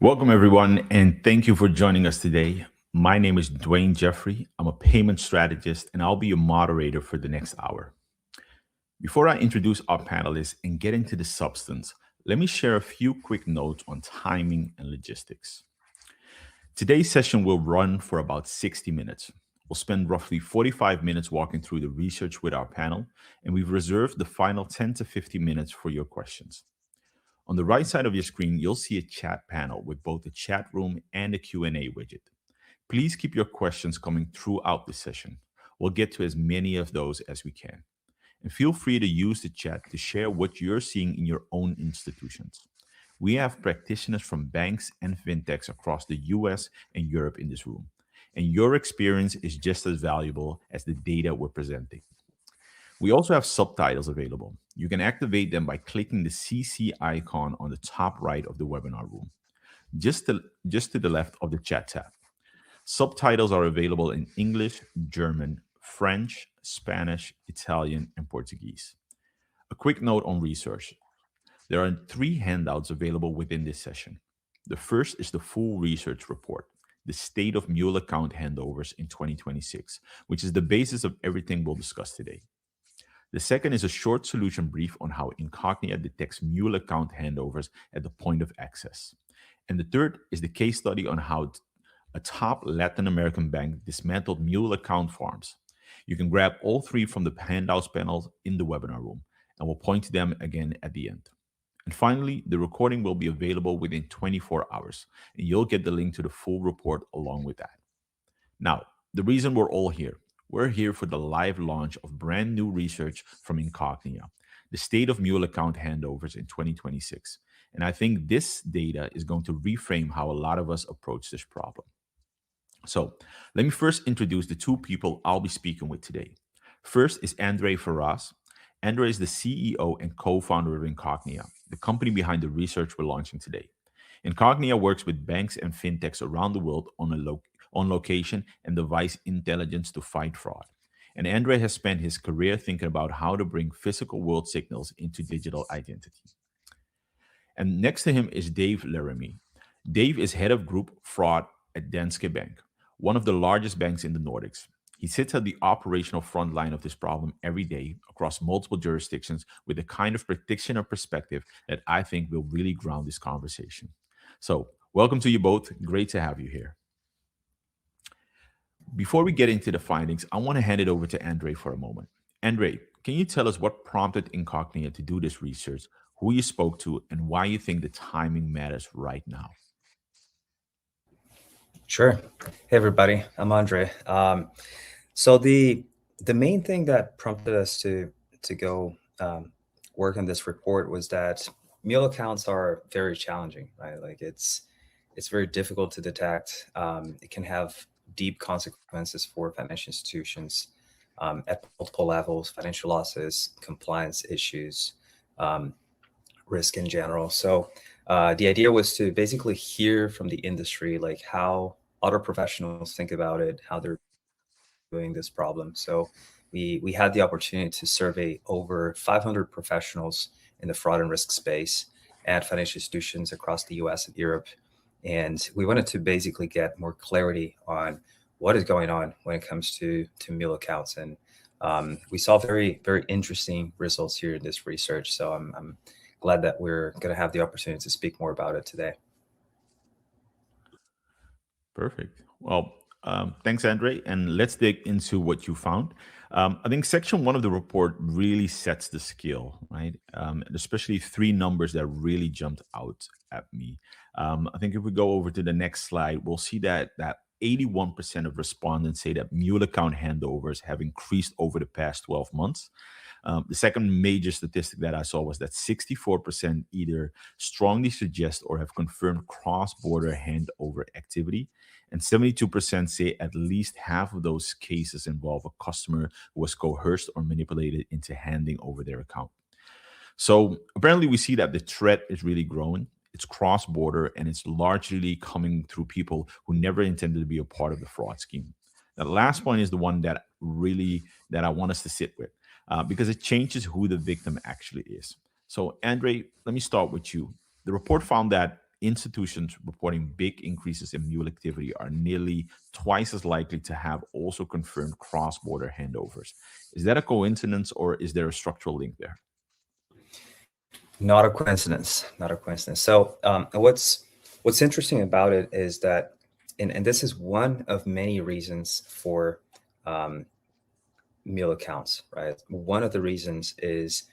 Welcome, everyone, and thank you for joining us today. My name is Dwayne Jeffrey. I'm a payment strategist, and I'll be your moderator for the next hour. Before I introduce our panelists and get into the substance, let me share a few quick notes on timing and logistics. Today's session will run for about 60 minutes. We'll spend roughly 45 minutes walking through the research with our panel, and we've reserved the final 10 to 50 minutes for your questions. On the right side of your screen, you'll see a chat panel with both the chat room and the Q&A widget. Please keep your questions coming throughout the session. We'll get to as many of those as we can. And feel free to use the chat to share what you're seeing in your own institutions. We have practitioners from banks and fintechs across the US and Europe in this room. And your experience is just as valuable as the data we're presenting. We also have subtitles available. You can activate them by clicking the CC icon on the top right of the webinar room, just to the left of the chat tab. Subtitles are available in English, German, French, Spanish, Italian, and Portuguese. A quick note on research. There are three handouts available within this session. The first is the full research report, the state of Mule account handovers in 2026, which is the basis of everything we'll discuss today. The second is a short solution brief on how Incognia detects Mule account handovers at the point of access. And the third is the case study on how a top Latin American bank dismantled Mule account farms. You can grab all three from the handouts panel in the webinar room, and we'll point to them again at the end. And finally, the recording will be available within 24 hours, and you'll get the link to the full report along with that. Now, the reason we're here for the live launch of brand new research from Incognia, the state of Mule account handovers in 2026. And I think this data is going to reframe how a lot of us approach this problem. So, let me first introduce the two people I'll be speaking with today. First is Andre Ferraz. Andre is the CEO and co founder of Incognia, the company behind the research we're launching today. Incognia works with banks and fintechs around the world on location and device intelligence to fight fraud. And Andre has spent his career thinking about how to bring physical world signals into digital identity. And next to him is Dave Laramie. Dave is head of group fraud at Danske Bank, one of the largest banks in the Nordics. He sits at the operational front line of this problem every day across multiple jurisdictions with the kind of practitioner perspective that I think will really ground this conversation. So, welcome to you both. Great to have you here. Before we get into the findings, I want to hand it over to Andre for a moment. Andre, can you tell us what prompted Incognia to do this research, who you spoke to, and why you think the timing matters right now? Sure. Hey, everybody. I'm Andre. So the main thing that prompted us to go work on this report was that mule accounts are very challenging, right? Like it's very difficult to detect. It can have deep consequences for financial institutions at multiple levels: financial losses, compliance issues, um, risk in general. So the idea was to basically hear from the industry, like how other professionals think about it, how they're doing this problem. So we had the opportunity to survey over 500 professionals in the fraud and risk space at financial institutions across the US and Europe. And we wanted to basically get more clarity on what is going on when it comes to mule accounts. And we saw very, very interesting results here in this research. So I'm glad that we're going to have the opportunity to speak more about it today. Perfect. Well, thanks, Andre. And let's dig into what you found. I think section one of the report really sets the scale, right? And especially three numbers that really jumped out at me. I think if we go over to the next slide, we'll see that 81% of respondents say that mule account handovers have increased over the past 12 months. The second major statistic that I saw was that 64% either strongly suggest or have confirmed cross border handover activity. And 72% say at least half of those cases involve a customer who was coerced or manipulated into handing over their account. So apparently, we see that the threat is really growing. It's cross border and it's largely coming through people who never intended to be a part of the fraud scheme. The last point is the one that I want us to sit with because it changes who the victim actually is. So, Andre, let me start with you. The report found that institutions reporting big increases in mule activity are nearly twice as likely to have also confirmed cross border handovers. Is that a coincidence or is there a structural link there? Not a coincidence. Not a coincidence. So, what's interesting about it is that, and this is one of many reasons for um, meal accounts, right? One of the reasons is,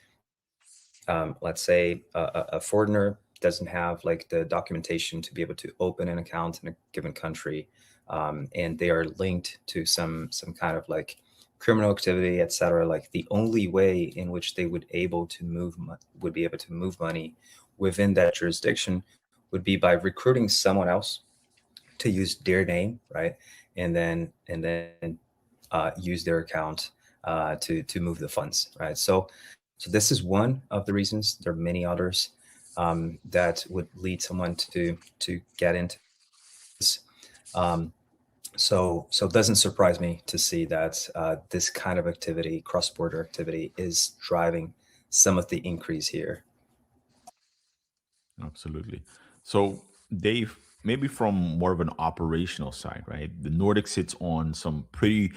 let's say a foreigner doesn't have like the documentation to be able to open an account in a given country, and they are linked to some kind of like criminal activity, etc. Like the only way in which they would be able to move money within that jurisdiction would be by recruiting someone else to use their name, right? And then use their account to move the funds, right? So this is one of the reasons. There are many others that would lead someone to get into this. Um, so it doesn't surprise me to see that this kind of activity, cross-border activity, is driving some of the increase here. Absolutely. So, Dave, maybe from more of an operational side, right? The Nordic sits on some pretty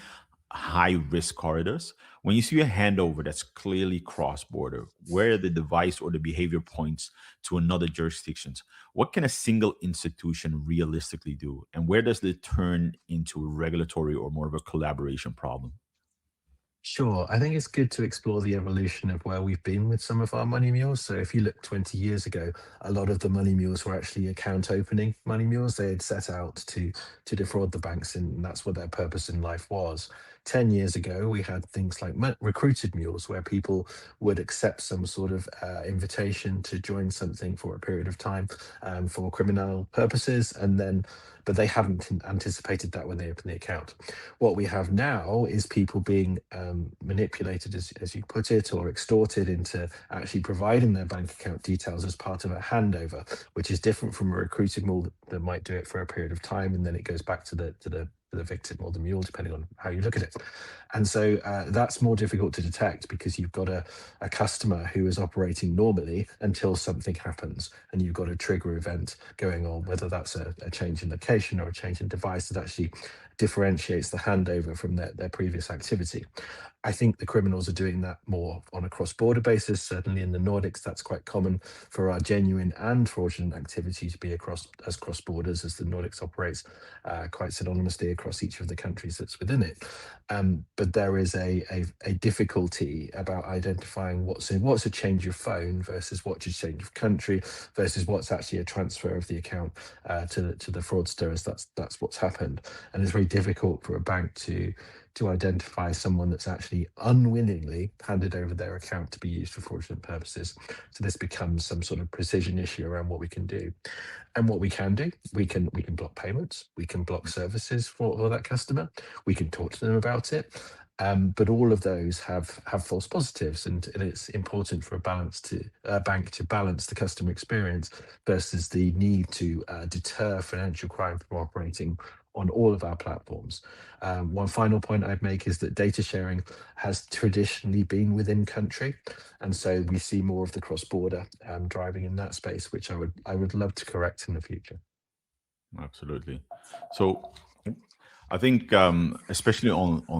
high risk corridors. When you see a handover that's clearly cross border, where are the device or the behavior points to another jurisdictions? What can a single institution realistically do? And where does it turn into a regulatory or more of a collaboration problem? Sure. I think it's good to explore the evolution of where we've been with some of our money mules. So, if you look 20 years ago, a lot of the money mules were actually account opening money mules. They had set out to defraud the banks, and that's what their purpose in life was. 10 years ago, we had things like recruited mules, where people would accept some sort of invitation to join something for a period of time for criminal purposes, and then, but they hadn't anticipated that when they opened the account. What we have now is people being manipulated, as you put it, or extorted into actually providing their bank account details as part of a handover, which is different from a recruited mule that might do it for a period of time and then it goes back to the victim or the mule, depending on how you look at it. And so that's more difficult to detect because you've got a customer who is operating normally until something happens, and you've got a trigger event going on, whether that's a change in location or a change in device that actually differentiates the handover from their previous activity. I think the criminals are doing that more on a cross-border basis. Certainly in the Nordics, that's quite common for our genuine and fraudulent activity to be across as cross borders, as the Nordics operates quite synonymously across each of the countries that's within it. But there is a difficulty about identifying what's a change of phone versus what's a change of country versus what's actually a transfer of the account to the fraudster, as that's what's happened. And it's very difficult for a bank to identify someone that's actually unwillingly handed over their account to be used for fraudulent purposes. So this becomes some sort of precision issue around what we can do. And what we can do, we can block payments, we can block services for that customer, we can talk to them about it. But all of those have false positives, and it's important for a bank to balance the customer experience versus the need to deter financial crime from operating on all of our platforms. One final point I'd make is that data sharing has traditionally been within country, and so we see more of the cross border driving in that space, which I would love to correct in the future. Absolutely. So I think, especially on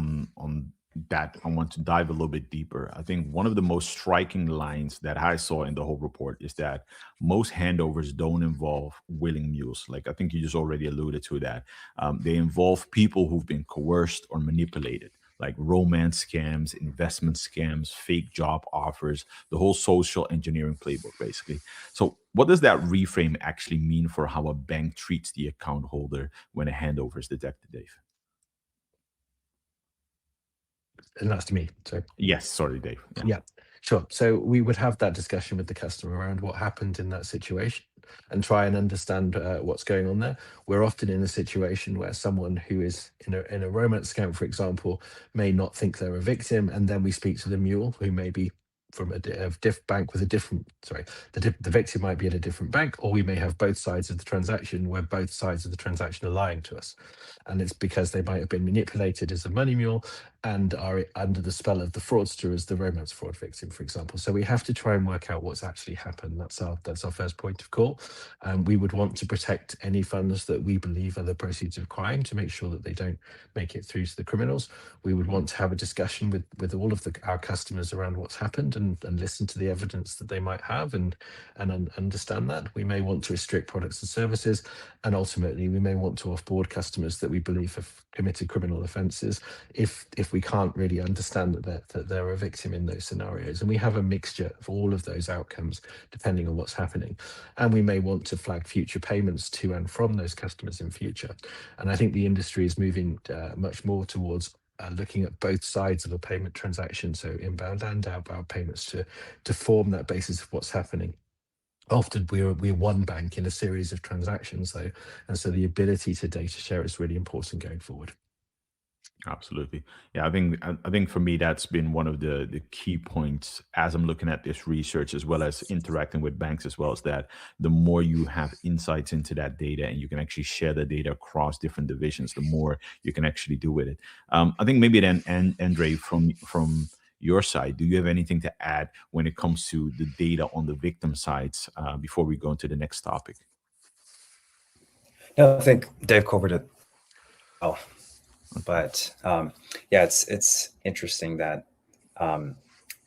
that, I want to dive a little bit deeper. I think one of the most striking lines that I saw in the whole report is that most handovers don't involve willing mules. Like I think you just already alluded to that. They involve people who've been coerced or manipulated, like romance scams, investment scams, fake job offers, the whole social engineering playbook, basically. So, what does that reframe actually mean for how a bank treats the account holder when a handover is detected, Dave? And that's to me. So Yes, sorry, Dave. Yeah, yeah, sure. So we would have that discussion with the customer around what happened in that situation and try and understand what's going on there. We're often in a situation where someone who is in a romance scam, for example, may not think they're a victim, and then we speak to the mule who may be from a bank with a different, sorry, the victim might be at a different bank, or we may have both sides of the transaction where both sides of the transaction are lying to us. And it's because they might have been manipulated as a money mule, and are under the spell of the fraudster as the romance fraud victim, for example. So we have to try and work out what's actually happened. That's our first point of call. We would want to protect any funds that we believe are the proceeds of crime to make sure that they don't make it through to the criminals. We would want to have a discussion with all of our customers around what's happened, and listen to the evidence that they might have, and understand that. We may want to restrict products and services, and ultimately we may want to offboard customers that we believe have committed criminal offences if we can't really understand that they're a victim in those scenarios. And we have a mixture of all of those outcomes depending on what's happening. And we may want to flag future payments to and from those customers in future. And I think the industry is moving much more towards looking at both sides of a payment transaction, so inbound and outbound payments, to form that basis of what's happening. Often we're one bank in a series of transactions, though, and so the ability to data share is really important going forward. Absolutely. Yeah, I think for me that's been one of the key points as I'm looking at this research as well as interacting with banks as well, is that the more you have insights into that data and you can actually share the data across different divisions, the more you can actually do with it. I think maybe then, and Andre, from your side, do you have anything to add when it comes to the data on the victim sides before we go into the next topic? No, I think Dave covered it well. But yeah, it's interesting that um,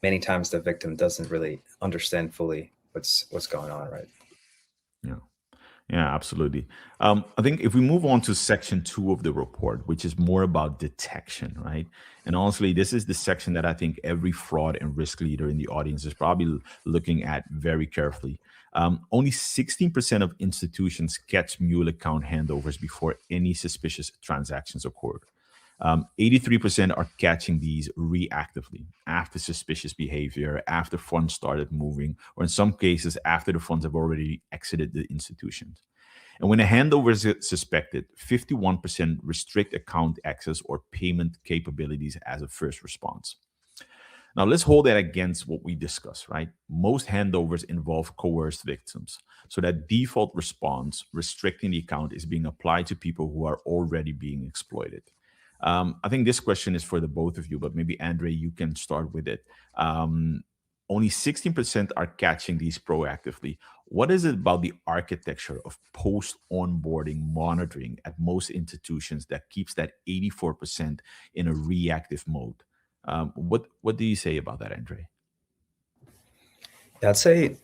many times the victim doesn't really understand fully what's going on, right? Yeah. Yeah, absolutely. I think if we move on to section 2 of the report, which is more about detection, right? And honestly, this is the section that I think every fraud and risk leader in the audience is probably looking at very carefully. Only 16% of institutions catch Mule account handovers before any suspicious transactions occur. 83% are catching these reactively after suspicious behavior, after funds started moving, or in some cases, after the funds have already exited the institution. And when a handover is suspected, 51% restrict account access or payment capabilities as a first response. Now, let's hold that against what we discussed, right? Most handovers involve coerced victims. So that default response, restricting the account, is being applied to people who are already being exploited. I think this question is for the both of you, but maybe Andre, you can start with it. Um, Only 16% are catching these proactively. What is it about the architecture of post onboarding monitoring at most institutions that keeps that 84% in a reactive mode? What do you say about that, Andre? Yeah, I'd say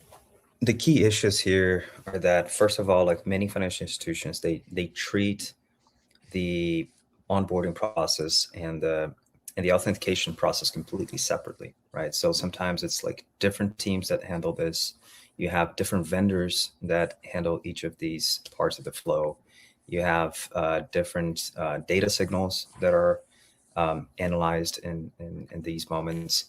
the key issues here are that first of all, like many financial institutions, they treat the onboarding process and the authentication process completely separately, right? So sometimes it's like different teams that handle this. You have different vendors that handle each of these parts of the flow. You have different data signals that are analyzed in these moments.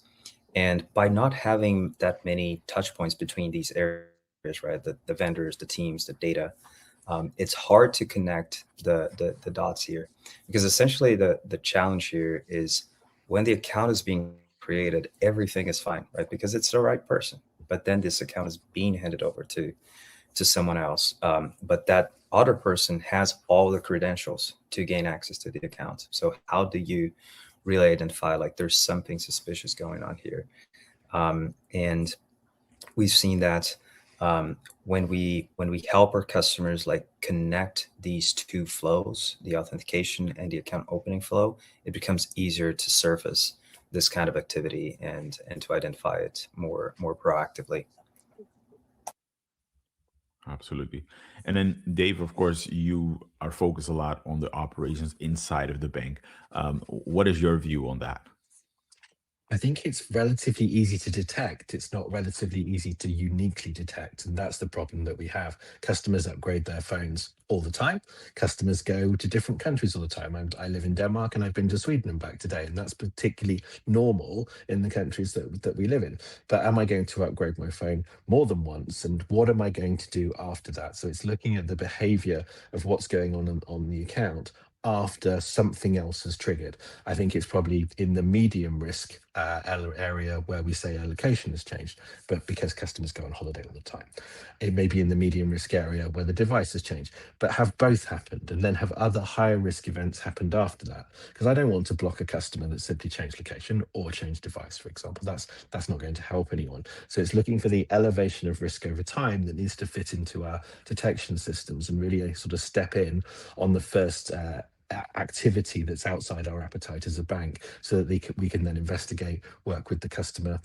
And by not having that many touch points between these areas, right, the vendors, the teams, the data, it's hard to connect the dots here, because essentially the challenge here is when the account is being created, everything is fine, right? Because it's the right person, but then this account is being handed over to someone else. But that other person has all the credentials to gain access to the account. So how do you really identify like there's something suspicious going on here? And we've seen that when we help our customers like connect these two flows, the authentication and the account opening flow, it becomes easier to surface this kind of activity and to identify it more proactively. Absolutely. And then, Dave, of course, you are focused a lot on the operations inside of the bank. What is your view on that? I think it's relatively easy to detect. It's not relatively easy to uniquely detect. And that's the problem that we have. Customers upgrade their phones all the time. Customers go to different countries all the time. I live in Denmark and I've been to Sweden and back today. And that's particularly normal in the countries that we live in. But am I going to upgrade my phone more than once? And what am I going to do after that? So it's looking at the behavior of what's going on the account after something else has triggered. I think it's probably in the medium risk area where we say allocation has changed, but because customers go on holiday all the time. It may be in the medium risk area where the device has changed, but have both happened and then have other higher risk events happened after that? Because I don't want to block a customer that simply changed location or changed device, for example. That's not going to help anyone. So it's looking for the elevation of risk over time that needs to fit into our detection systems and really sort of step in on the first activity that's outside our appetite as a bank, so that we can then investigate, work with the customer,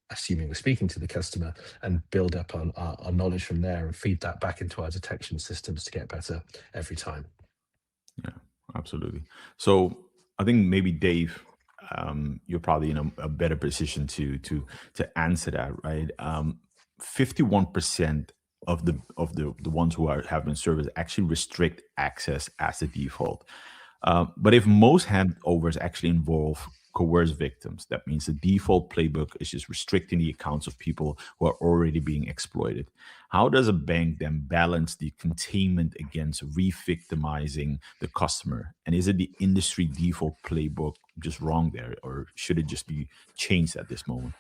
assuming we're speaking to the customer, and build up on our knowledge from there and feed that back into our detection systems to get better every time. Yeah, absolutely. So I think maybe Dave, you're probably in a better position to answer that, right? 51% of the ones who have been served actually restrict access as a default. But if most handovers actually involve coerced victims, that means the default playbook is just restricting the accounts of people who are already being exploited. How does a bank then balance the containment against re-victimizing the customer? And is it the industry default playbook just wrong there, or should it just be changed at this moment?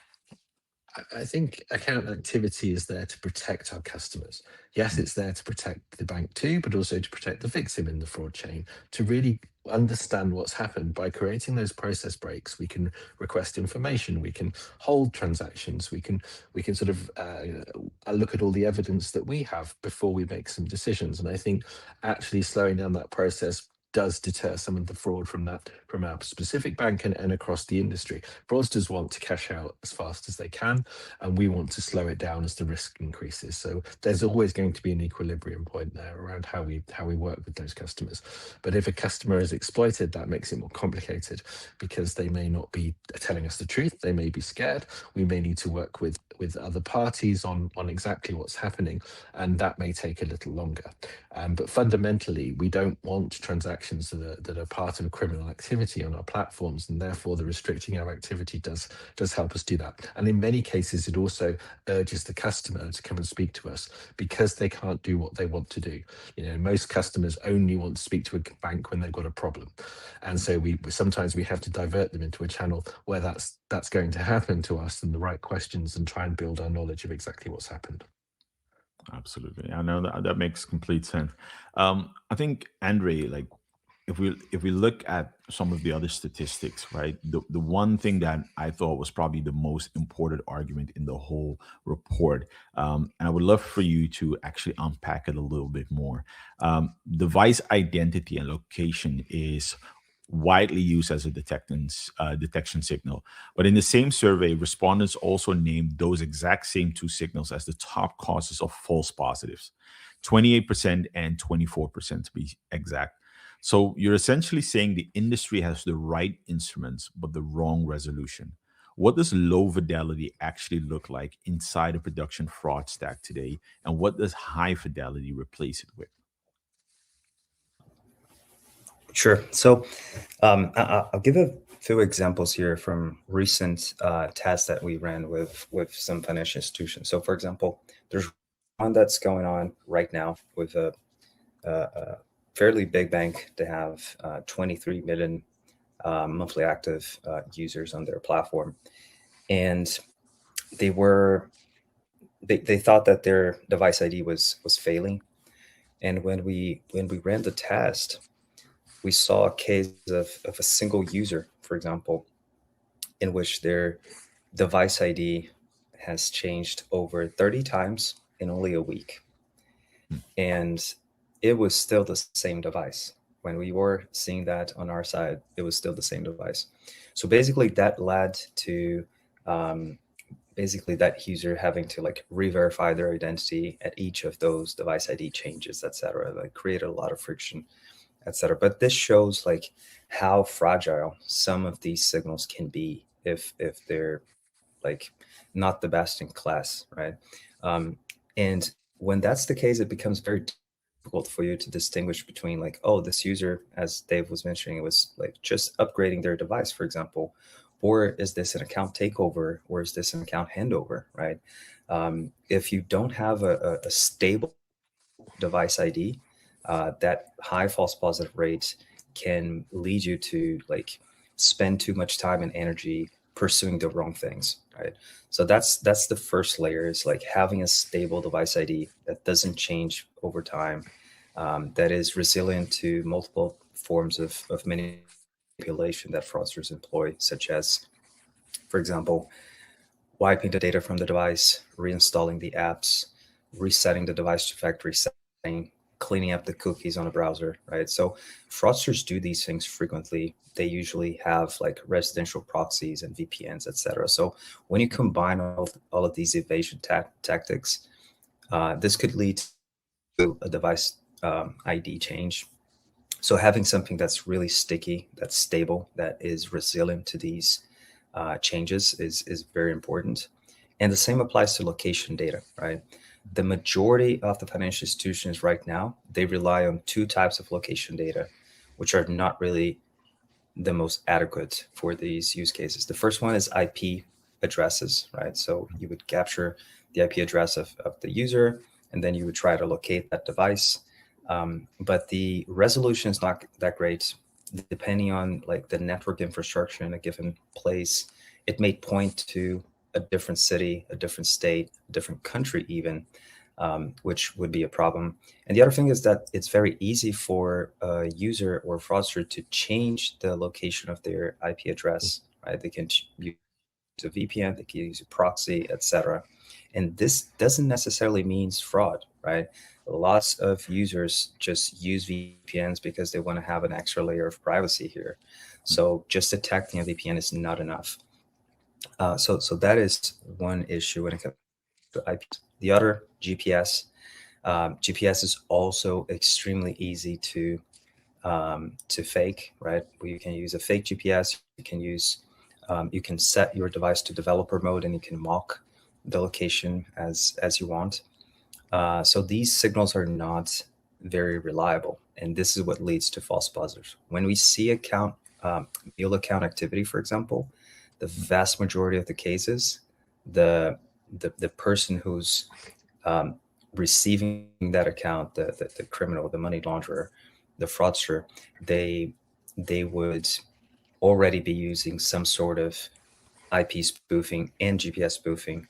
I think account activity is there to protect our customers. Yes, Mm. it's there to protect the bank too, but also to protect the victim in the fraud chain, to really understand what's happened. By creating those process breaks, we can request information, we can hold transactions, we can sort of look at all the evidence that we have before we make some decisions. And I think actually slowing down that process does deter some of the fraud from our specific bank and across the industry. Fraudsters want to cash out as fast as they can, and we want to slow it down as the risk increases. So there's always going to be an equilibrium point there around how we work with those customers. But if a customer is exploited, that makes it more complicated, because they may not be telling us the truth. They may be scared. We may need to work with other parties on exactly what's happening, and that may take a little longer. But fundamentally, we don't want transactions that are part of a criminal activity on our platforms, and therefore the restricting our activity does help us do that. And in many cases, it also urges the customer to come and speak to us, because they can't do what they want to do. Most customers only want to speak to a bank when they've got a problem, and so we sometimes we have to divert them into a channel where that's going to happen to us, and the right questions, and try and build our knowledge of exactly what's happened. Absolutely. I know that makes complete sense. I think Andre, like if we look at some of the other statistics, right? The one thing that I thought was probably the most important argument in the whole report, and I would love for you to actually unpack it a little bit more. Device identity and location is widely used as a detection signal. But in the same survey, respondents also named those exact same two signals as the top causes of false positives, 28% and 24% to be exact. So you're essentially saying the industry has the right instruments, but the wrong resolution. What does low fidelity actually look like inside a production fraud stack today? And what does high fidelity replace it with? Sure. So I'll give a few examples here from recent tests that we ran with some financial institutions. So, for example, there's one that's going on right now with a fairly big bank. They have 23 million monthly active users on their platform, and they were they thought that their device ID was failing. And when we ran the test, we saw a case of a single user, for example, in which their device ID has changed over 30 times in only a week. Hmm. And it was still the same device. When we were seeing that on our side, it was still the same device. So basically, that led to basically that user having to like re-verify their identity at each of those device ID changes, etc. Like created a lot of friction, etc. But this shows like how fragile some of these signals can be if they're like not the best in class, right? And when that's the case, it becomes very difficult for you to distinguish between like, oh, this user, as Dave was mentioning, was like just upgrading their device, for example, or is this an account takeover, or is this an account handover, right? If you don't have a stable device ID, that high false positive rate can lead you to like spend too much time and energy pursuing the wrong things, right? So that's the first layer, is like having a stable device ID that doesn't change over time, that is resilient to multiple forms of manipulation that fraudsters employ, such as, for example, wiping the data from the device, reinstalling the apps, resetting the device to factory setting, cleaning up the cookies on a browser, right? So fraudsters do these things frequently. They usually have like residential proxies and VPNs, etc. So when you combine all of these evasion tactics, this could lead to a device ID change. So having something that's really sticky, that's stable, that is resilient to these changes is very important. And the same applies to location data, right? The majority of the financial institutions right now, they rely on two types of location data, which are not really the most adequate for these use cases. The first one is IP addresses, right? So you would capture the IP address of the user, and then you would try to locate that device. But the resolution is not that great. Depending on like the network infrastructure in a given place, it may point to a different city, a different state, a different country even, which would be a problem. And the other thing is that it's very easy for a user or fraudster to change the location of their IP address, right? They can use a VPN, they can use a proxy, etc. And this doesn't necessarily mean fraud, right? Lots of users just use VPNs because they want to have an extra layer of privacy here. So just detecting a VPN is not enough. So that is one issue when it comes to IP. The other, GPS. GPS is also extremely easy to fake, right? You can use a fake GPS. You can set your device to developer mode, and you can mock the location as you want. So these signals are not very reliable, and this is what leads to false positives. When we see Mule account activity, for example, the vast majority of the cases, the person who's receiving that account, the criminal, the money launderer, the fraudster, they would already be using some sort of IP spoofing and GPS spoofing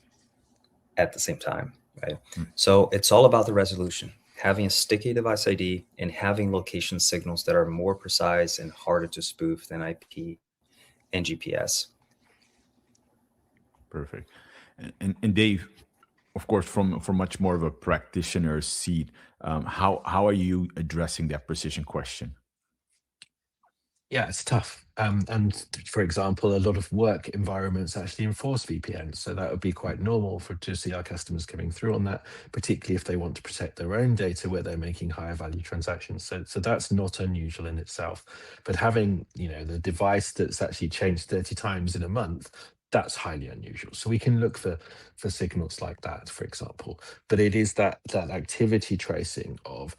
at the same time, right? So it's all about the resolution, having a sticky device ID and having location signals that are more precise and harder to spoof than IP and GPS. Perfect. And Dave, of course, from much more of a practitioner's seat, how are you addressing that precision question? Yeah, it's tough. And for example, a lot of work environments actually enforce VPNs. So that would be quite normal to see our customers coming through on that, particularly if they want to protect their own data where they're making higher value transactions. So that's not unusual in itself. But having, the device that's actually changed 30 times in a month, that's highly unusual. So we can look for signals like that, for example. But it is that activity tracing of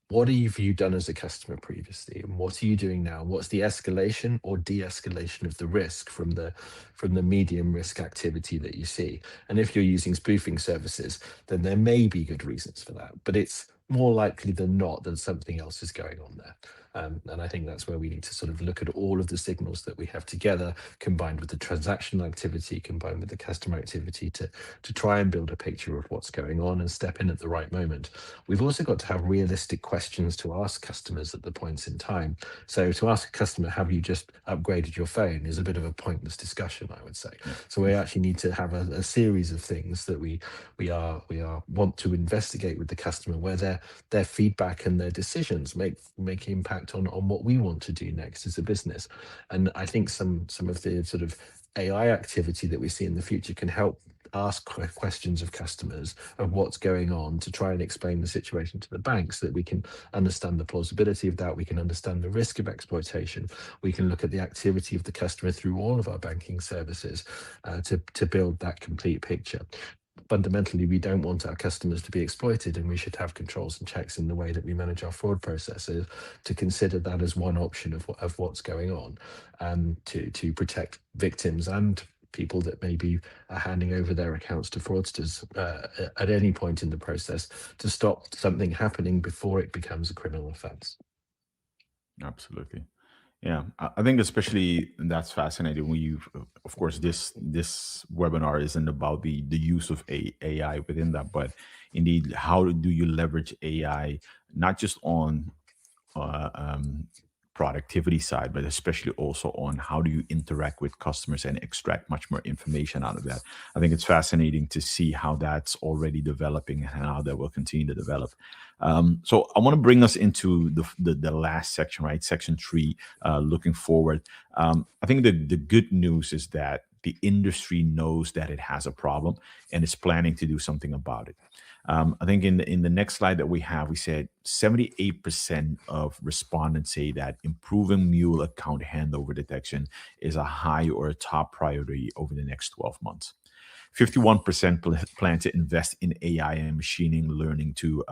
what have you done as a customer previously, and what are you doing now? What's the escalation or de-escalation of the risk from the medium risk activity that you see? And if you're using spoofing services, then there may be good reasons for that, but it's more likely than not that something else is going on there. And I think that's where we need to sort of look at all of the signals that we have together, combined with the transactional activity, combined with the customer activity, to try and build a picture of what's going on and step in at the right moment. We've also got to have realistic questions to ask customers at the points in time. So to ask a customer, have you just upgraded your phone, is a bit of a pointless discussion, I would say. So we actually need to have a series of things that we want to investigate with the customer, where their feedback and their decisions make impact on what we want to do next as a business. And I think some of the sort of AI activity that we see in the future can help ask questions of customers of what's going on, to try and explain the situation to the bank, so that we can understand the plausibility of that, we can understand the risk of exploitation, we can look at the activity of the customer through all of our banking services, to build that complete picture. Fundamentally, we don't want our customers to be exploited, and we should have controls and checks in the way that we manage our fraud processes, to consider that as one option of what's going on, to protect victims and people that maybe are handing over their accounts to fraudsters at any point in the process, to stop something happening before it becomes a criminal offense. Absolutely. Yeah, I think especially that's fascinating. Of course, this webinar isn't about the use of AI within that, but indeed, how do you leverage AI not just on uh, um, productivity side, but especially also on how do you interact with customers and extract much more information out of that. I think it's fascinating to see how that's already developing and how that will continue to develop. So I want to bring us into the last section, right? Section three, looking forward. I think the good news is that the industry knows that it has a problem and is planning to do something about it. I think in the next slide that we have, we said 78% of respondents say that improving Mule account handover detection is a high or a top priority over the next 12 months. 51% plan to invest in AI and machine learning to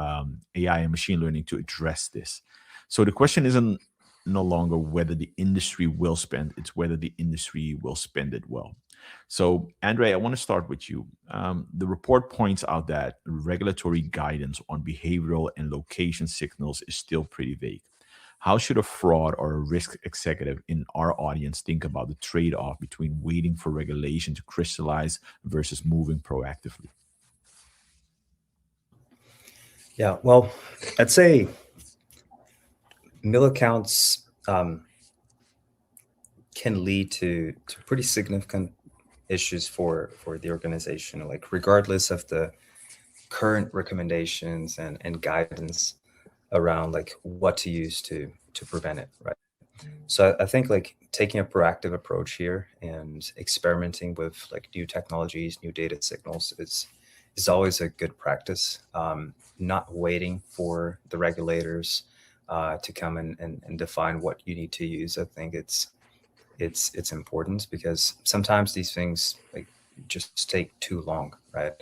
address this. So the question isn't no longer whether the industry will spend; it's whether the industry will spend it well. So, Andre, I want to start with you. The report points out that regulatory guidance on behavioral and location signals is still pretty vague. How should a fraud or a risk executive in our audience think about the trade off between waiting for regulation to crystallize versus moving proactively? Yeah, well, I'd say mill accounts can lead to pretty significant issues for the organization, like regardless of the current recommendations and guidance around like what to use to prevent it, right? So I think like taking a proactive approach here and experimenting with like new technologies, new data signals is always a good practice. Not waiting for the regulators to come and define what you need to use. I think it's important because sometimes these things like just take too long, right?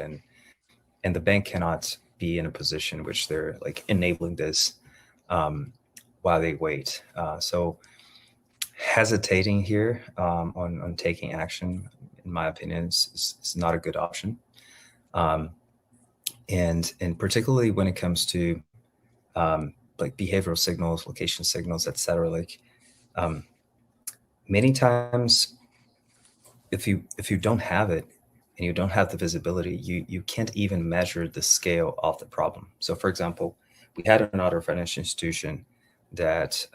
And the bank cannot be in a position which they're like enabling this um, while they wait. So hesitating here on taking action, in my opinion, is not a good option. Um, and particularly when it comes to like behavioral signals, location signals, etc. Like um, many times, if you don't have it and you don't have the visibility, you can't even measure the scale of the problem. So, for example, we had another financial institution that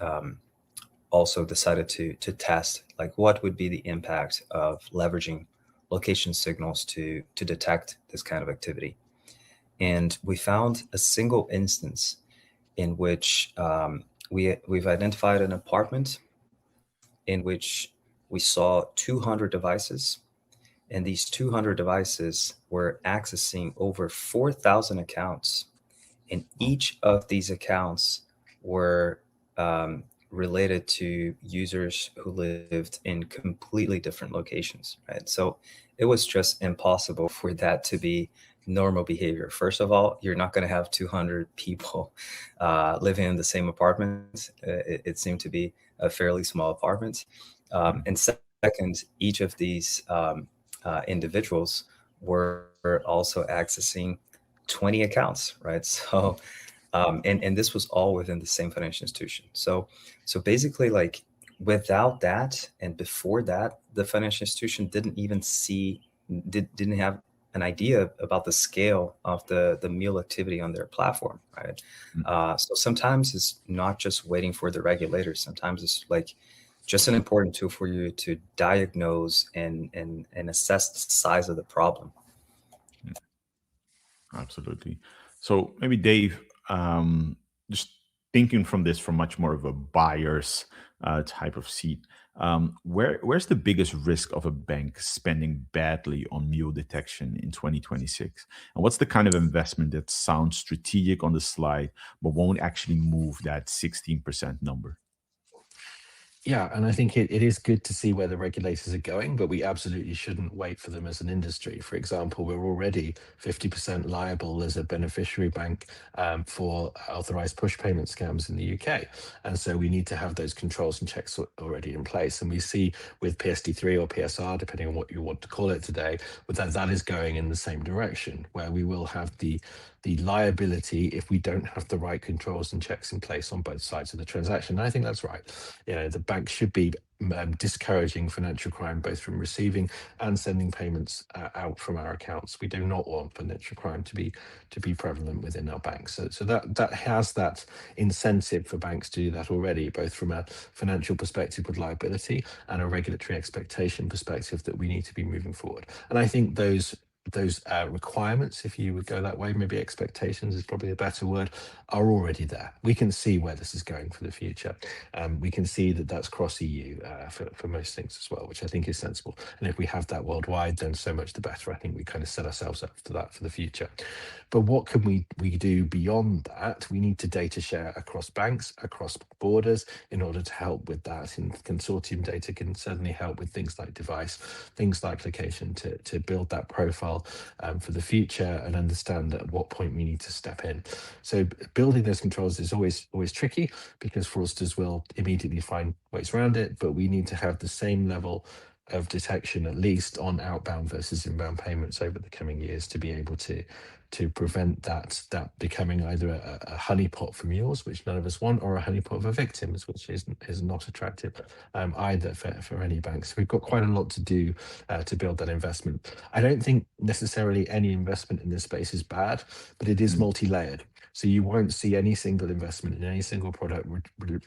also decided to test like what would be the impact of leveraging location signals to detect this kind of activity. And we found a single instance in which we've identified an apartment in which we saw 200 devices, and these 200 devices were accessing over 4,000 accounts, and each of these accounts were related to users who lived in completely different locations, right? So it was just impossible for that to be normal behavior. First of all, you're not going to have 200 people living in the same apartment. It seemed to be a fairly small apartment. And second, each of these individuals were also accessing 20 accounts, right? So and this was all within the same financial institution. So basically, like without that and before that, the financial institution didn't even didn't have an idea about the scale of the meal activity on their platform, right? So sometimes it's not just waiting for the regulators. Sometimes it's like just an important tool for you to diagnose and assess the size of the problem. Absolutely. So maybe Dave, just thinking from this from much more of a buyer's type of seat, where's the biggest risk of a bank spending badly on mule detection in 2026? And what's the kind of investment that sounds strategic on the slide but won't actually move that 16% number? Yeah, and I think it is good to see where the regulators are going, but we absolutely shouldn't wait for them as an industry. For example, we're already 50% liable as a beneficiary bank for authorized push payment scams in the UK. And so we need to have those controls and checks already in place. And we see with PSD3 or PSR, depending on what you want to call it today, but that is going in the same direction, where we will have the liability if we don't have the right controls and checks in place on both sides of the transaction. And I think that's right. You know, the banks should be discouraging financial crime, both from receiving and sending payments out from our accounts. We do not want financial crime to be prevalent within our banks. So that has that incentive for banks to do that already, both from a financial perspective with liability and a regulatory expectation perspective that we need to be moving forward. And I think those requirements, if you would go that way, maybe expectations is probably a better word, are already there. We can see where this is going for the future. We can see that that's cross EU for most things as well, which I think is sensible. And if we have that worldwide, then so much the better. I think we kind of set ourselves up for that for the future. But what can we do beyond that? We need to data share across banks, across borders, in order to help with that. And consortium data can certainly help with things like device, things like location, to build that profile for the future and understand at what point we need to step in. So building those controls is always tricky, because fraudsters will immediately find ways around it, but we need to have the same level of detection, at least on outbound versus inbound payments over the coming years, to be able to prevent that becoming either a honeypot for mules, which none of us want, or a honeypot for victims, which is not attractive either for any banks. We've got quite a lot to do to build that investment. I don't think necessarily any investment in this space is bad, but it is multi-layered. So you won't see any single investment in any single product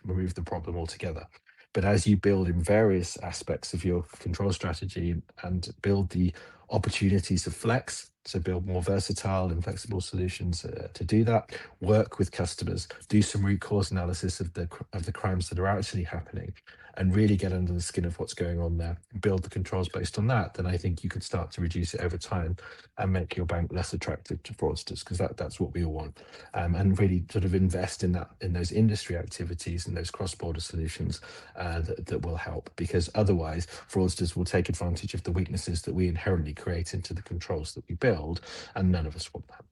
remove the problem altogether. But as you build in various aspects of your control strategy and build the opportunities to flex, so build more versatile and flexible solutions to do that, work with customers, do some root cause analysis of the crimes that are actually happening, and really get under the skin of what's going on there, build the controls based on that, then I think you could start to reduce it over time and make your bank less attractive to fraudsters, because that's what we all want. And really sort of invest in those industry activities and those cross-border solutions that will help, because otherwise fraudsters will take advantage of the weaknesses that we inherently create into the controls that we build, and none of us want that.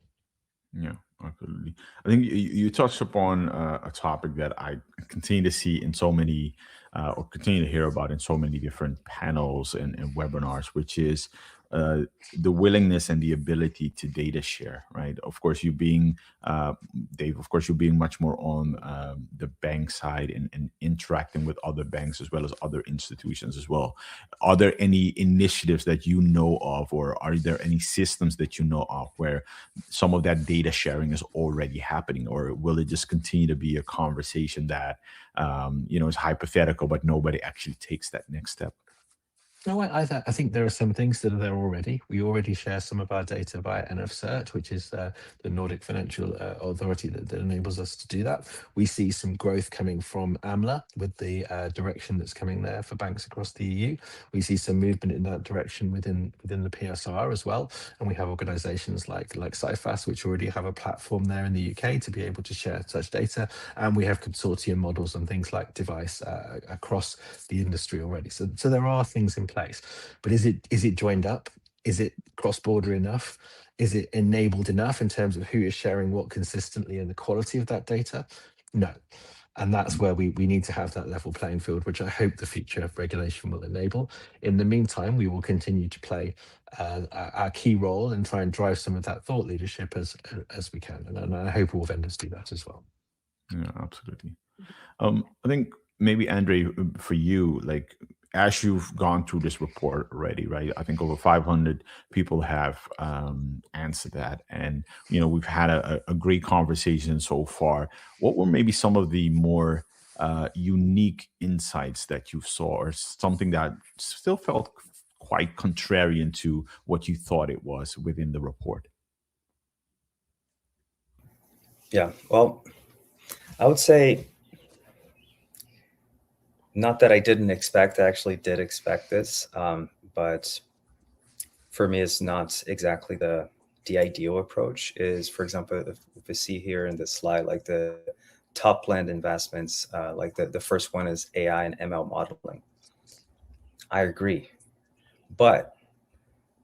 Yeah, absolutely. I think you touched upon a topic that I continue to see in so many, or continue to hear about in so many different panels and webinars, which is the willingness and the ability to data share, right? Of course, you being, Dave, of course, you being much more on the bank side and interacting with other banks as well as other institutions as well. Are there any initiatives that you know of, or are there any systems that you know of where some of that data sharing is already happening, or will it just continue to be a conversation that is hypothetical, but nobody actually takes that next step? No, I think there are some things that are there already. We already share some of our data via NFCert, which is the Nordic Financial Authority that enables us to do that. We see some growth coming from AMLA with the direction that's coming there for banks across the EU. We see some movement in that direction within the PSR as well. And we have organizations like CIFAS, which already have a platform there in the UK to be able to share such data. And we have consortium models and things like device across the industry already. So there are things in place, but is it joined up? Is it cross-border enough? Is it enabled enough in terms of who is sharing what consistently and the quality of that data? No. And that's where we need to have that level playing field, which I hope the future of regulation will enable. In the meantime, we will continue to play our key role and try and drive some of that thought leadership as we can. And I hope all vendors do that as well. Yeah, absolutely. I think maybe Andre, for you, like as you've gone through this report already, right? I think over 500 people have answered that, and we've had a great conversation so far. What were maybe some of the more unique insights that you saw, or something that still felt quite contrarian to what you thought it was within the report? Yeah, well, I would say not that I didn't expect, I actually did expect this, but for me, it's not exactly the ideal approach. Is, for example, if we see here in this slide, like the top planned investments, like the first one is AI and ML modeling. I agree, but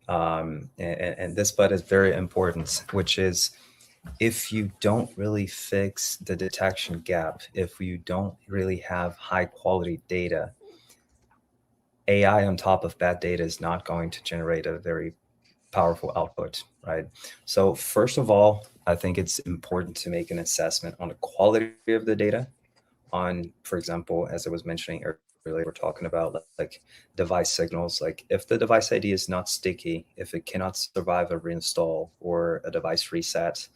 and this but is very important, which is if you don't really fix the detection gap, if you don't really have high quality data, AI on top of bad data is not going to generate a very powerful output, right? So first of all, I think it's important to make an assessment on the quality of the data, on, for example, as I was mentioning we're talking about like device signals. Like if the device ID is not sticky, if it cannot survive a reinstall or a device reset,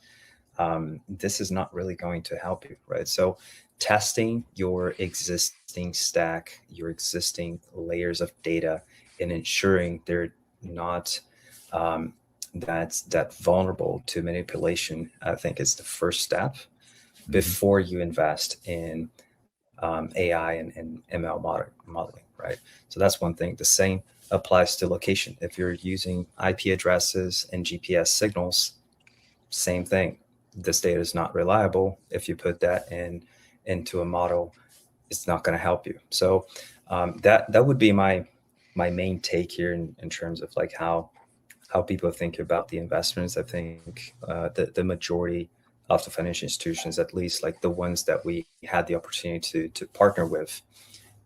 this is not really going to help you, right? So testing your existing stack, your existing layers of data, and ensuring they're not that vulnerable to manipulation, I think is the first step before you invest in AI and ML modeling, right? So that's one thing. The same applies to location. If you're using IP addresses and GPS signals, same thing. This data is not reliable. If you put that into a model, it's not going to help you. So that would be my main take here in terms of like how people think about the investments. I think the majority of the financial institutions, at least like the ones that we had the opportunity to partner with,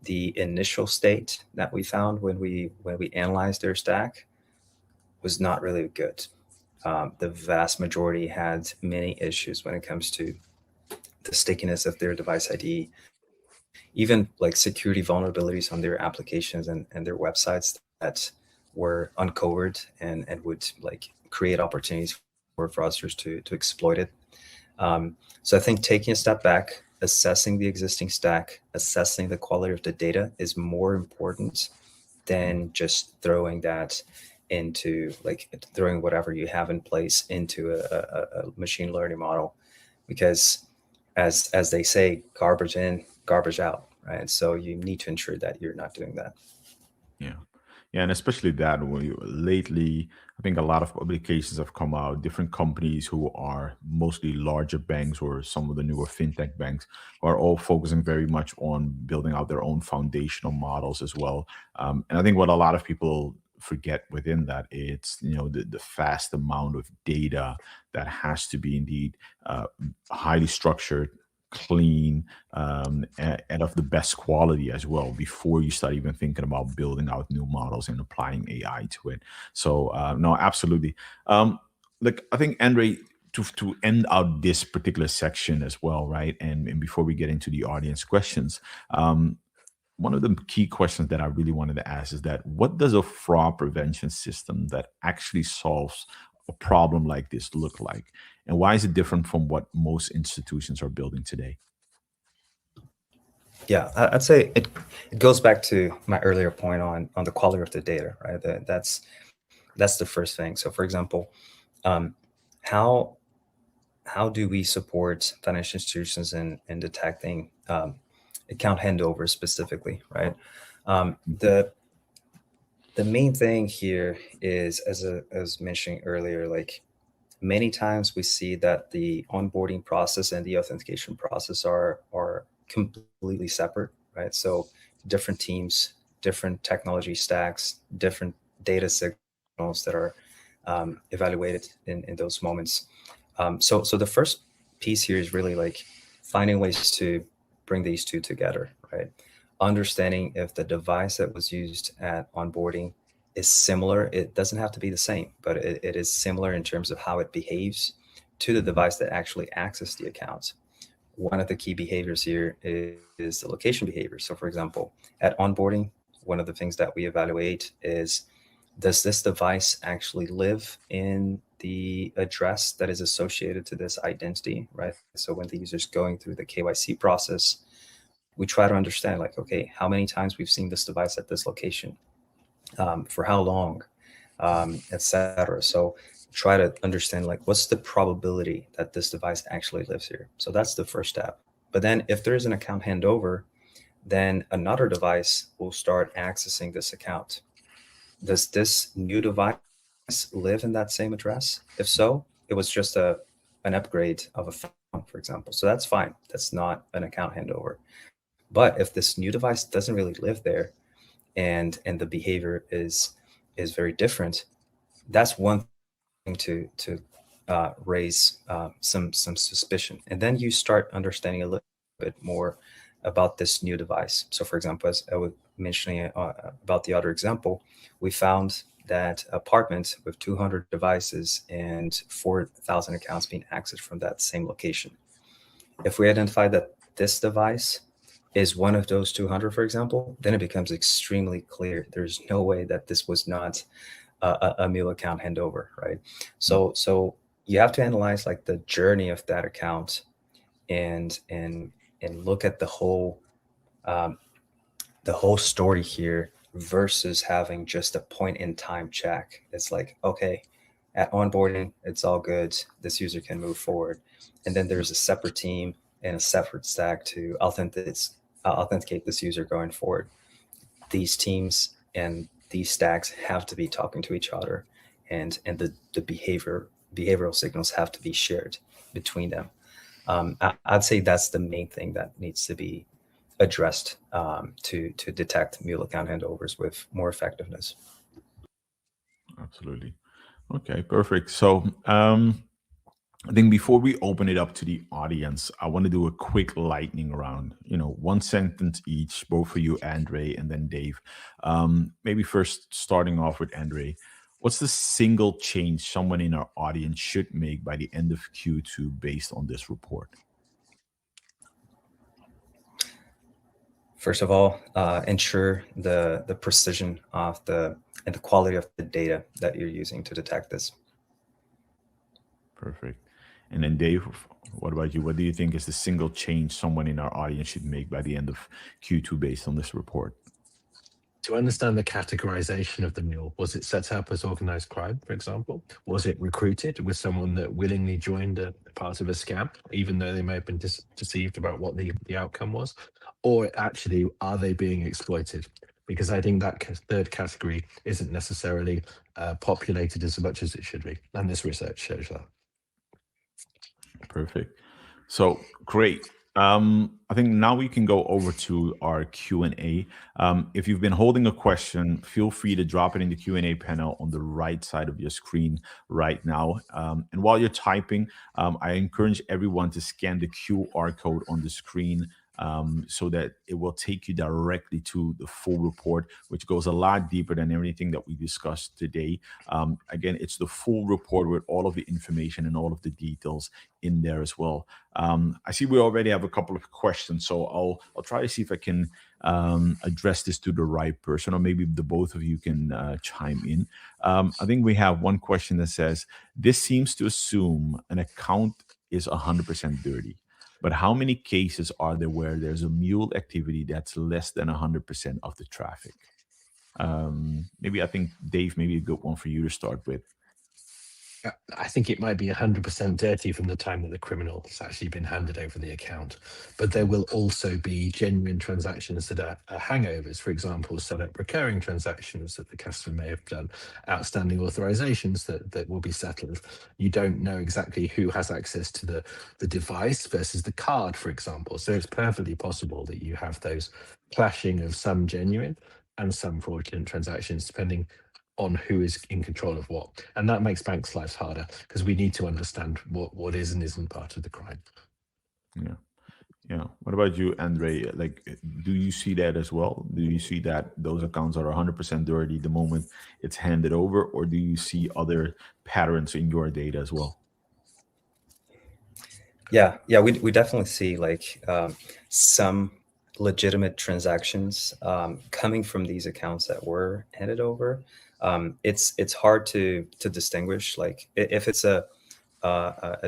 the initial state that we found when we analyzed their stack was not really good. The vast majority had many issues when it comes to the stickiness of their device ID, even like security vulnerabilities on their applications and their websites that were uncovered and would like create opportunities for fraudsters to exploit it. So I think taking a step back, assessing the existing stack, assessing the quality of the data is more important than just throwing that into like throwing whatever you have in place into a machine learning model, because as they say, garbage in, garbage out, right? So you need to ensure that you're not doing that. Yeah. Yeah, and especially that lately, I think a lot of publications have come out, different companies who are mostly larger banks or some of the newer fintech banks are all focusing very much on building out their own foundational models as well. And I think what a lot of people forget within that, it's the vast amount of data that has to be indeed highly structured, clean, and of the best quality as well before you start even thinking about building out new models and applying AI to it. So no, absolutely. Like I think Andre, to end out this particular section as well, right? And before we get into the audience questions, one of the key questions that I really wanted to ask is that what does a fraud prevention system that actually solves a problem like this look like? And why is it different from what most institutions are building today? Yeah, I'd say it goes back to my earlier point on the quality of the data, right? That's the first thing. So for example, um, how do we support financial institutions in detecting account handovers specifically, right? The main thing here is, as mentioned earlier, like many times we see that the onboarding process and the authentication process are completely separate, right? So different teams, different technology stacks, different data signals that are evaluated in those moments. So the first piece here is really like finding ways to bring these two together, right? Understanding if the device that was used at onboarding is similar. It doesn't have to be the same, but it is similar in terms of how it behaves to the device that actually accessed the account. One of the key behaviors here is the location behavior. So for example, at onboarding, one of the things that we evaluate is, does this device actually live in the address that is associated to this identity, right? So when the user's going through the KYC process, we try to understand like, okay, how many times we've seen this device at this location, for how long, etc. So try to understand like what's the probability that this device actually lives here. So that's the first step. But then if there is an account handover, then another device will start accessing this account. Does this new device live in that same address? If so, it was just an upgrade of a phone, for example. So that's fine. That's not an account handover. But if this new device doesn't really live there, and the behavior is very different, that's one thing to raise some suspicion. And then you start understanding a little bit more about this new device. So for example, as I was mentioning about the other example, we found that apartment with 200 devices and 4,000 accounts being accessed from that same location. If we identify that this device is one of those 200, for example, then it becomes extremely clear. There's no way that this was not a Mule account handover, right? So you have to analyze like the journey of that account and look at um, the whole story here versus having just a point in time check. It's like, okay, at onboarding, it's all good. This user can move forward. And then there's a separate team and a separate stack to authenticate this user going forward. These teams and these stacks have to be talking to each other, and the behavioral signals have to be shared between them. I'd say that's the main thing that needs to be addressed to detect Mule account handovers with more effectiveness. Absolutely. Okay, perfect. So, I think before we open it up to the audience, I want to do a quick lightning round. One sentence each, both for you, Andre, and then Dave. Maybe first starting off with Andre. What's the single change someone in our audience should make by the end of Q2 based on this report? First of all, ensure the precision of and the quality of the data that you're using to detect this. Perfect. And then Dave, what about you? What do you think is the single change someone in our audience should make by the end of Q2 based on this report? To understand the categorization of the mule, was it set up as organized crime, for example? Was it recruited with someone that willingly joined a part of a scam, even though they may have been deceived about what the outcome was? Or actually, are they being exploited? Because I think that third category isn't necessarily populated as much as it should be. And this research shows that. Perfect. So great. I think now we can go over to our Q&A. If you've been holding a question, feel free to drop it in the Q&A panel on the right side of your screen right now. And while you're typing, I encourage everyone to scan the QR code on the screen so that it will take you directly to the full report, which goes a lot deeper than everything that we discussed today. Again, it's the full report with all of the information and all of the details in there as well. I see we already have a couple of questions, so I'll try to see if I can address this to the right person, or maybe the both of you can chime in. I think we have one question that says, "This seems to assume an account is 100% dirty. But how many cases are there where there's a mule activity that's less than 100% of the traffic?" Maybe I think, Dave, maybe a good one for you to start with. I think it might be 100% dirty from the time that the criminal has actually been handed over the account. But there will also be genuine transactions that are hangovers, for example, set up recurring transactions that the customer may have done, outstanding authorizations that will be settled. You don't know exactly who has access to the device versus the card, for example. So it's perfectly possible that you have those clashing of some genuine and some fraudulent transactions, depending on who is in control of what. And that makes banks' lives harder because we need to understand what is and isn't part of the crime. Yeah. Yeah. What about you, Andre? Like, do you see that as well? Do you see that those accounts are 100% dirty the moment it's handed over, or do you see other patterns in your data as well? Yeah, we definitely see like some legitimate transactions coming from these accounts that were handed over. It's hard to distinguish. Like if it's a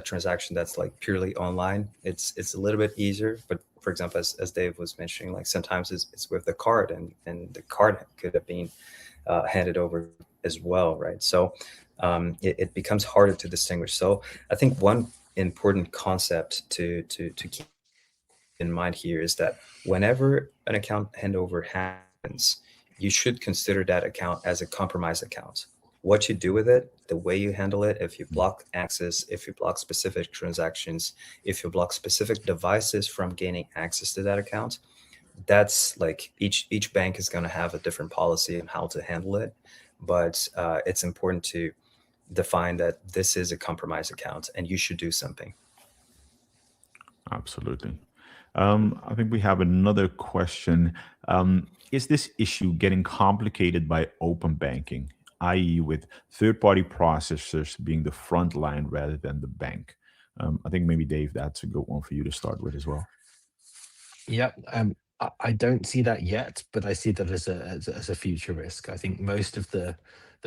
transaction that's like purely online, it's a little bit easier. But for example, as Dave was mentioning, like sometimes it's with the card, and the card could have been handed over as well, right? So it becomes harder to distinguish. So I think one important concept to keep in mind here is that whenever an account handover happens, you should consider that account as a compromised account. What you do with it, the way you handle it, if you block access, if you block specific transactions, if you block specific devices from gaining access to that account, that's like each bank is going to have a different policy on how to handle it. But it's important to define that this is a compromised account and you should do something. Absolutely. I think we have another question. Is this issue getting complicated by open banking, i.e., with third-party processors being the front line rather than the bank? I think maybe, Dave, that's a good one for you to start with as well. Yeah, I don't see that yet, but I see that as a future risk. I think most of the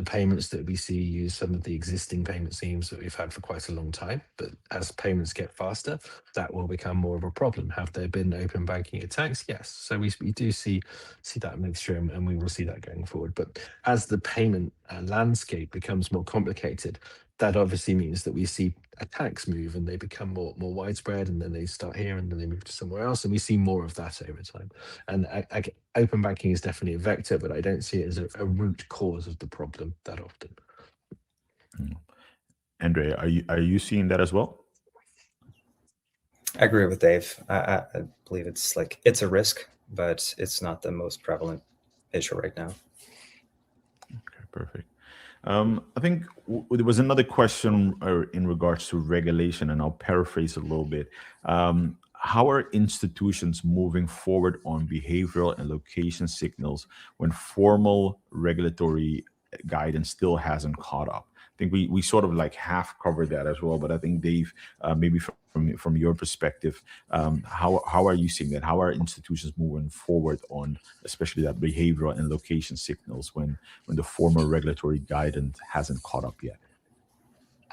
payments that we see use some of the existing payment schemes that we've had for quite a long time. But as payments get faster, that will become more of a problem. Have there been open banking attacks? Yes. So we do see that mixture, and we will see that going forward. But as the payment landscape becomes more complicated, that obviously means that we see attacks move and they become more widespread, and then they start here and then they move to somewhere else, and we see more of that over time. And open banking is definitely a vector, but I don't see it as a root cause of the problem that often. Mm. Andre, are you seeing that as well? I agree with Dave. I believe it's a risk, but it's not the most prevalent issue right now. Okay, perfect. I think there was another question in regards to regulation, and I'll paraphrase a little bit. How are institutions moving forward on behavioral and location signals when formal regulatory guidance still hasn't caught up? I think we sort of like half covered that as well, but I think Dave, maybe from your perspective, how are you seeing that? How are institutions moving forward on especially that behavioral and location signals when the former regulatory guidance hasn't caught up yet?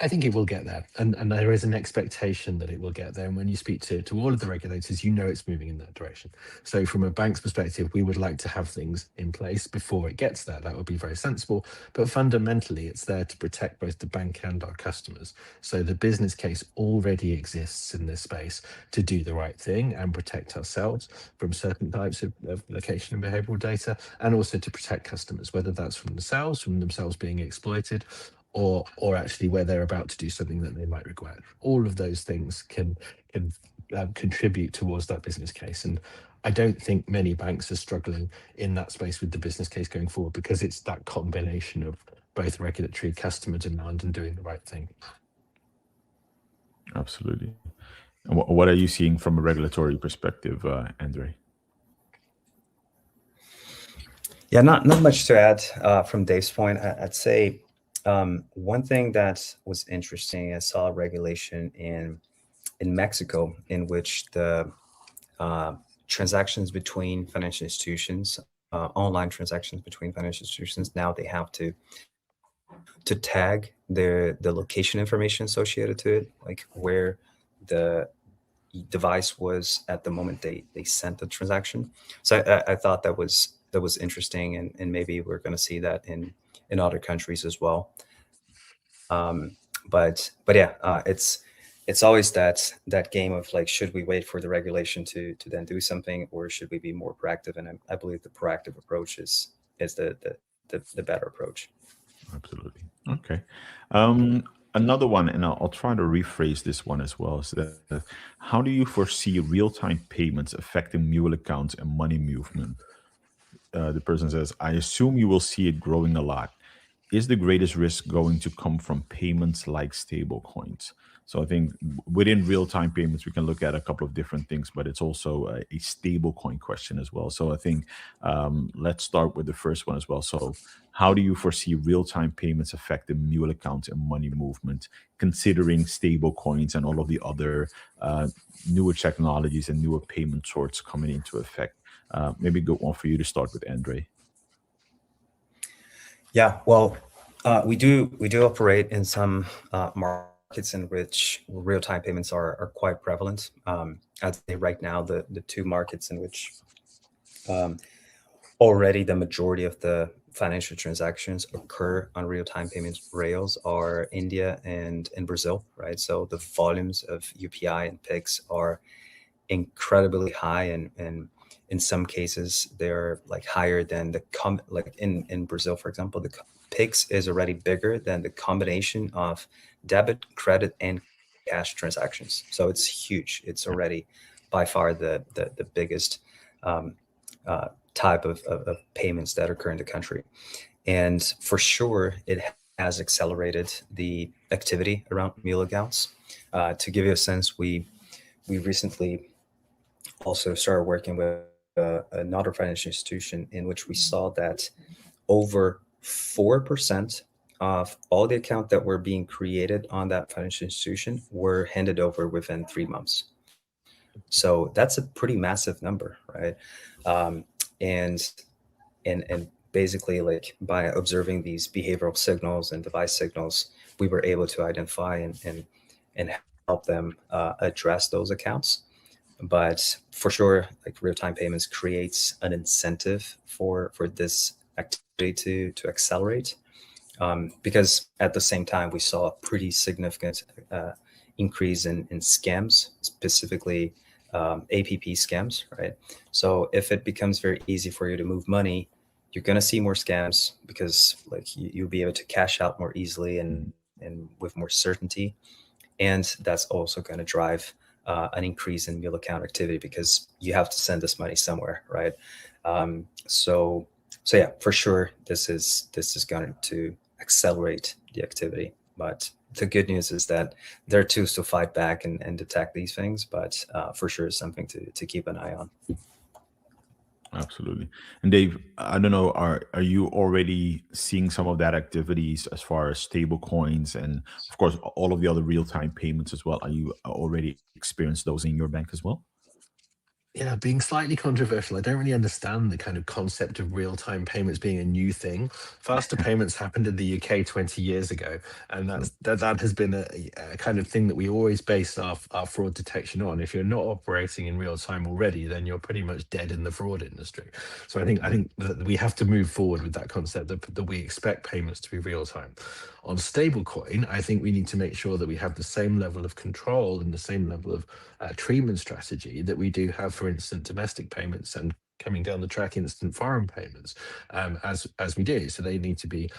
I think it will get there, and there is an expectation that it will get there. And when you speak to all of the regulators, you know it's moving in that direction. So, from a bank's perspective, we would like to have things in place before it gets there. That would be very sensible. But fundamentally, it's there to protect both the bank and our customers. So, the business case already exists in this space to do the right thing and protect ourselves from certain types of location and behavioral data, and also to protect customers, whether that's from themselves being exploited, or actually where they're about to do something that they might regret. All of those things can contribute towards that business case. And I don't think many banks are struggling in that space with the business case going forward, because it's that combination of both regulatory, customer demand, and doing the right thing. Absolutely. And what are you seeing from a regulatory perspective, Andre? Yeah, not much to add from Dave's point. I'd say one thing that was interesting, I saw a regulation in Mexico in which the uh, transactions between financial institutions, online transactions between financial institutions, now they have to tag the location information associated to it, like where the device was at the moment they sent the transaction. So I thought that was interesting, and maybe we're going to see that in other countries as well. But yeah, it's always that game of like, should we wait for the regulation to then do something, or should we be more proactive? And I believe the proactive approach is the better approach. Absolutely. Okay. Um, Another one, and I'll try to rephrase this one as well. Is that how do you foresee real-time payments affecting Mule accounts and money movement? The person says, I assume you will see it growing a lot. Is the greatest risk going to come from payments like stable coins? So I think within real-time payments, we can look at a couple of different things, but it's also a stable coin question as well. So I think let's start with the first one as well. So how do you foresee real-time payments affecting Mule accounts and money movement, considering stable coins and all of the other newer technologies and newer payment sorts coming into effect? Maybe a good one for you to start with, Andre. Yeah, well, we do operate in some markets in which real-time payments are quite prevalent. I'd say right now the two markets in which um, already the majority of the financial transactions occur on real-time payments rails are India and Brazil, right? So the volumes of UPI and PIX are incredibly high, and in some cases they're like higher than like in Brazil, for example, the PIX is already bigger than the combination of debit, credit, and cash transactions. So it's huge. It's already by far the biggest um, type of payments that occur in the country. And for sure, it has accelerated the activity around Mule accounts. To give you a sense, we recently also started working with another financial institution in which we saw that over 4% of all the accounts that were being created on that financial institution were handed over within 3 months. So that's a pretty massive number, right? Um, and and basically, like, by observing these behavioral signals and device signals, we were able to identify and help them address those accounts. But for sure, like, real-time payments creates an incentive for this activity to accelerate, because at the same time we saw a pretty significant increase in scams, specifically app scams, right? So if it becomes very easy for you to move money, you're going to see more scams, because like you'll be able to cash out more easily and with more certainty. And that's also going to drive an increase in Mule account activity, because you have to send this money somewhere, right? So yeah, for sure, this is going to accelerate the activity. But the good news is that there are tools to fight back and detect these things. But for sure, it's something to keep an eye on. Absolutely. And Dave, I don't know, are you already seeing some of that activities as far as stable coins and of course all of the other real-time payments as well? Are you already experienced those in your bank as well? Yeah, being slightly controversial, I don't really understand the kind of concept of real-time payments being a new thing. Faster payments happened in the UK 20 years ago, and that has been a kind of thing that we always base our fraud detection on. If you're not operating in real time already, then you're pretty much dead in the fraud industry. So I think that we have to move forward with that concept that we expect payments to be real time. On stablecoin, I think we need to make sure that we have the same level of control and the same level of treatment strategy that we do have for instant domestic payments and coming down the track instant foreign payments, as we do. So they need to be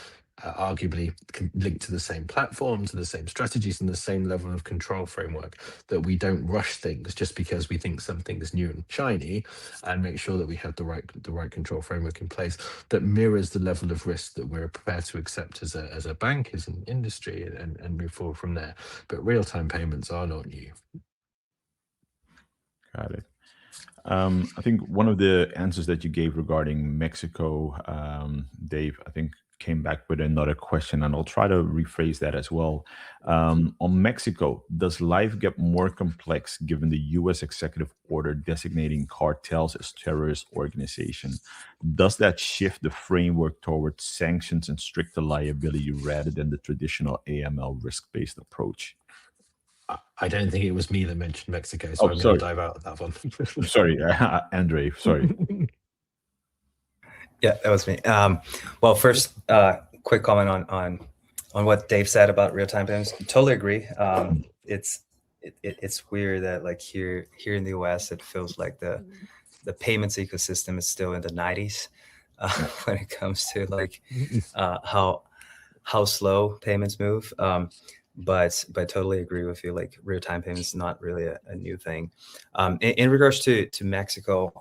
arguably linked to the same platform, to the same strategies, and the same level of control framework. That we don't rush things just because we think something is new and shiny, and make sure that we have the right control framework in place that mirrors the level of risk that we're prepared to accept as a bank, as an industry, and move forward from there. But real time payments are not new. Got it. I think one of the answers that you gave regarding Mexico, Dave, I think came back with another question, and I'll try to rephrase that as well. On Mexico, does life get more complex given the U.S. executive order designating cartels as terrorist organization? Does that shift the framework towards sanctions and stricter liability rather than the traditional AML risk-based approach? I don't think it was me that mentioned Mexico, so Oh, I'm going to sorry. dive out of that one. Sorry, Andre. Sorry. Yeah, that was me. Well, first, quick comment on what Dave said about real time payments. Totally agree. It's weird that, like, here in the US, it feels like the payments ecosystem is still in the 90s Yeah. when it comes to, like, how slow payments move. But totally agree with you. Like, real time payments is not really a new thing. In regards to Mexico.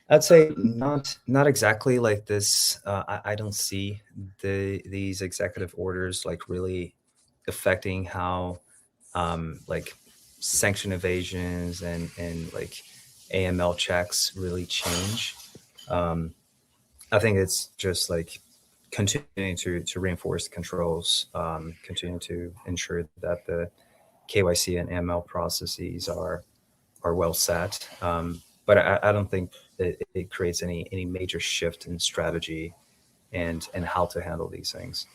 I'd say not exactly like this. I don't see these executive orders like really affecting how like sanction evasions and like AML checks really change. Um, I think it's just like continuing to reinforce the controls, continuing to ensure that the KYC and AML processes are well set. But I don't think it creates any major shift in strategy and how to handle these things.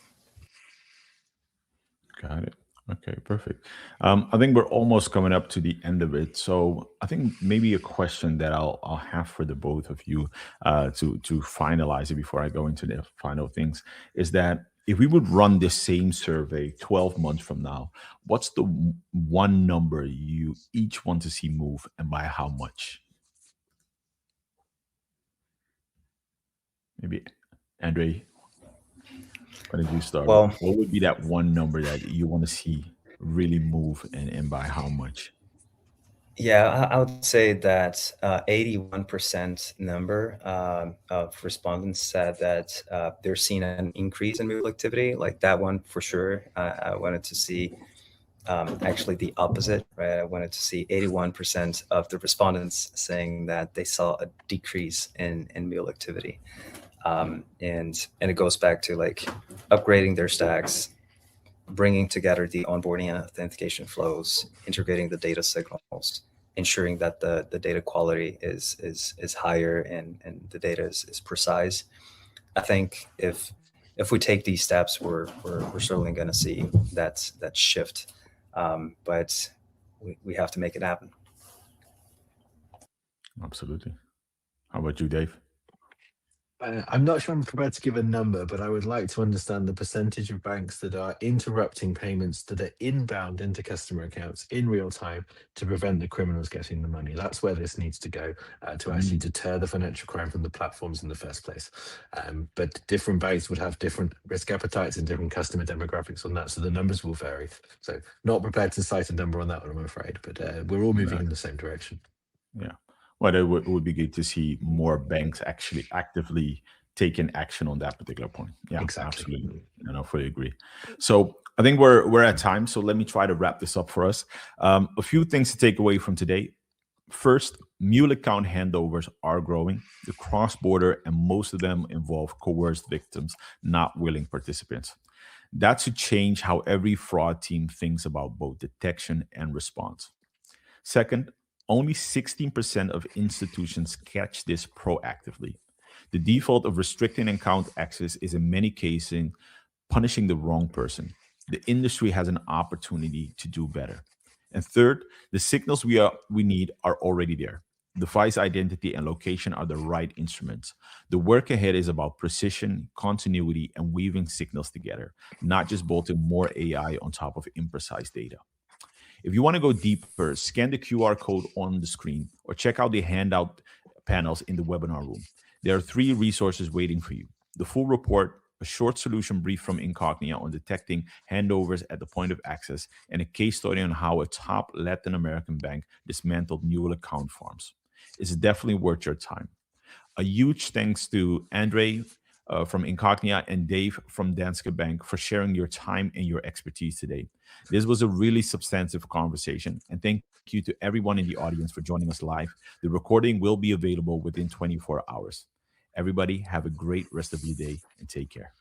Got it. Okay, perfect. I think we're almost coming up to the end of it. So I think maybe a question that I'll have for the both of you to finalize it before I go into the final things is that if we would run this same survey 12 months from now, what's the one number you each want to see move and by how much? Maybe Andre, why don't you start? Well, What would be that one number that you want to see really move and by how much? yeah, I would say that 81% number of respondents said that they're seeing an increase in mobile activity. Like, that one for sure. I wanted to see actually the opposite, right? I wanted to see 81% of the respondents saying that they saw a decrease in mule activity. And it goes back to, like, upgrading their stacks, bringing together the onboarding and authentication flows, integrating the data signals, ensuring that the data quality is higher and the data is precise. I think if we take these steps, we're certainly going to see that shift, but we have to make it happen. Absolutely. How about you, Dave? I'm not sure I'm prepared to give a number, but I would like to understand the percentage of banks that are interrupting payments that are inbound into customer accounts in real time to prevent the criminals getting the money. That's where this needs to go to actually Mm, deter the financial crime from the platforms in the first place. But different banks would have different risk appetites and different customer demographics on that, so the numbers will vary. So, not prepared to cite a number on that one, I'm afraid, but we're all moving no, in the same direction. yeah. Well, it would be good to see more banks actually actively taking action on that particular point. Yeah, Exactly. absolutely. I fully agree. So I think we're at time. So let me try to wrap this up for us. A few things to take away from today. First, Mule account handovers are growing. The cross-border, and most of them involve coerced victims, not willing participants. That should change how every fraud team thinks about both detection and response. Second, only 16% of institutions catch this proactively. The default of restricting account access is in many cases punishing the wrong person. The industry has an opportunity to do better. And third, the signals we need are already there. Device identity and location are the right instruments. The work ahead is about precision, continuity, and weaving signals together, not just bolting more AI on top of imprecise data. If you want to go deeper, scan the QR code on the screen or check out the handout panels in the webinar room. There are three resources waiting for you: the full report, a short solution brief from Incognia on detecting handovers at the point of access, and a case study on how a top Latin American bank dismantled Mule account farms. It's definitely worth your time. A huge thanks to Andre from Incognia and Dave from Danske Bank for sharing your time and your expertise today. This was a really substantive conversation. And thank you to everyone in the audience for joining us live. The recording will be available within 24 hours. Everybody, have a great rest of your day and take care.